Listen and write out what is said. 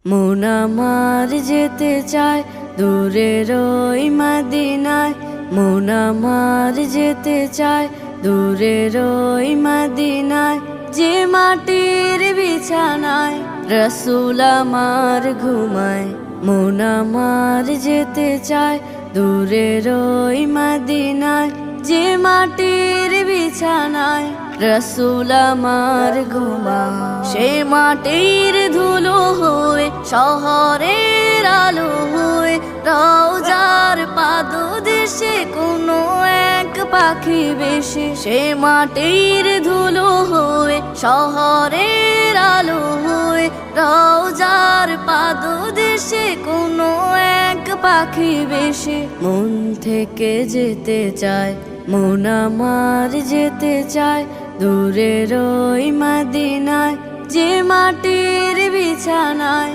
মন আমার যেতে চায় দূরের ওই মদিনায়, মন আমার যেতে চায় দূরের ওই মদিনায়। যে মাটির বিছানায় রসুল আমার ঘুমায়, মন আমার যেতে চায় দূরের ওই মদিনায়। যে মাটির বিছানায় রসুল আমার ঘুমায়, সে মাটির ধুলো হয়ে শহরের আলো হয়ে রওজার পাদদেশে কোনো এক পাখি বেশে। সে মাটির ধুলো হয়ে শহরের আলো হয়ে রওজার পাদদেশে কোনো এক পাখি বেশে। মন থেকে যেতে চায়, মন আমার যেতে চায় দূরের ওই মদিনায়। যে মাটির বিছানায়